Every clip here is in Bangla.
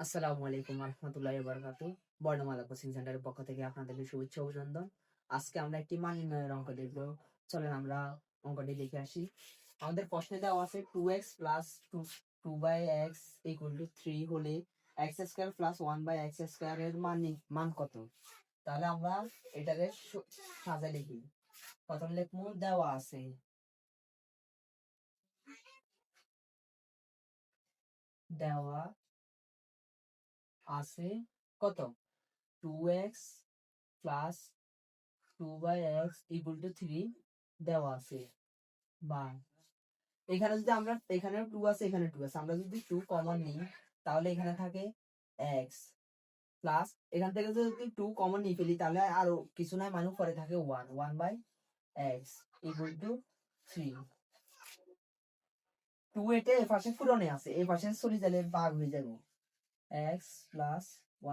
আসসালামু আলাইকুম রহমতুল্লাহি বারাকাতুহু। বর্ণমালা কোচিং সেন্টারের পক্ষ থেকে আপনাদেরকে শুভেচ্ছা অভিনন্দন। আজকে আমরা একটি মান নির্ণয়ের অঙ্ক দেখব। চলেন আমরা অঙ্কটি দেখে আসি। আমাদের প্রশ্নে দেওয়া আছে 2x plus 2 x equal to 3 হলে x square plus 1/x square এর মান কত? তাহলে আমরা এটাকে সাজায় লিখি। প্রথম লিখবো দেওয়া আছে কত 2x plus 2/x equal to 3 দেওয়া আছে। বা এখানে যদি আমরা এখানে 2 আছে এখানে 2 আছে, আমরা যদি 2 কমন নিই তাহলে এখানে থাকে x প্লাস এখান থেকে যদি 2 কমন নিয়ে ফেলি তাহলে আরো কিছু নাই, মানে পরে থাকে 1/x ইকুয়াল টু 3। 2 এটা এই পাশে পূরণে আছে, এই পাশে চলে গেলে ভাগ হয়ে যাবে। x plus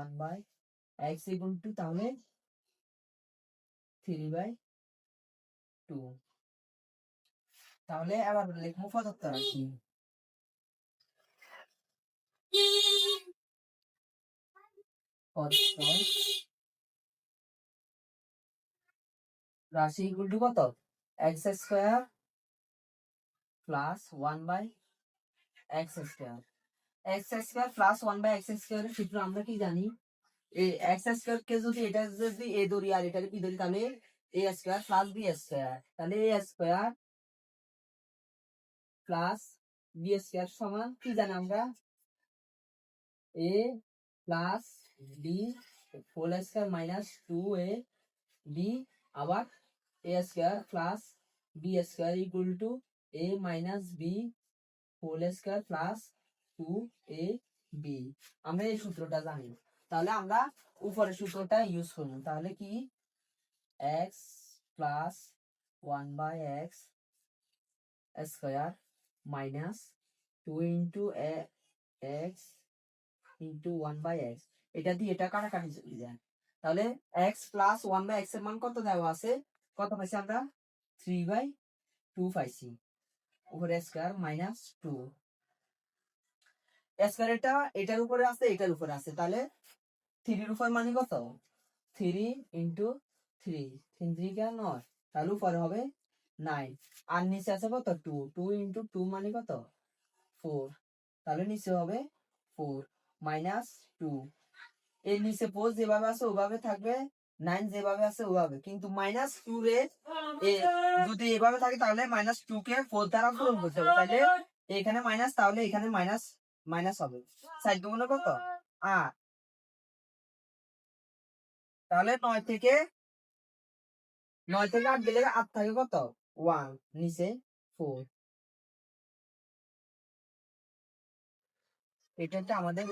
1/x equal to তাহলে 3/2। তাহলে আবার লিখবো 75 রাশি। রাশি ইকুয়াল টু কত? x square plus 1/x square. x square plus 1/x স্কয়ারের সূত্র আমরা কি জানি? এই x স্কয়ার কে যদি এটা যদি a ধরি আর এটা b ধরি তাহলে a square plus b square, তাহলে a square plus b square সমান কি জানি আমরা? a plus b whole square minus 2ab আবার a square plus b square equal to a minus b whole square plus 2ab। আমরা এই সূত্রটা জানি, তাহলে আমরা উপরের সূত্রটা ইউজ করব। তাহলে কি x plus 1/x square minus 2 into x into 1/x, এটা দিয়ে এটা কাটাকাটি চলে যায়। তাহলে x প্লাস 1/x এর মান কত দেওয়া আছে? কত পাইছি আমরা? 3/2 পাইছি। উপরে স্কয়ার মাইনাস 2 স্কয়ার, এটা এটার উপরে আছে এটার উপরে আছে, তাহলে 3 এর উপর মানে কত? 3 ইন্টু 3, 3 3 কে 9, তাহলে উপরে হবে 9 আর নিচে আছে কত? 2, 2 ইন্টু 2 মানে কত? 4, তাহলে নিচে হবে 4 মাইনাস 2। এর নিচে পোজ যেভাবে আছে ওভাবে থাকবে, 9 যেভাবে আছে ওভাবে, কিন্তু মাইনাস 2 এর যদি এভাবে থাকে তাহলে মাইনাস 2 কে 4 দ্বারা পূরণ করতে হবে, তাহলে এখানে মাইনাস, তাহলে এখানে মাইনাস মাইনাস হবে। সাইড দুগুণে কত? 8, তাহলে 9 থেকে 8 গেলে 8 থাকে কত? 1, নিচে 4। এটা হচ্ছে আমাদের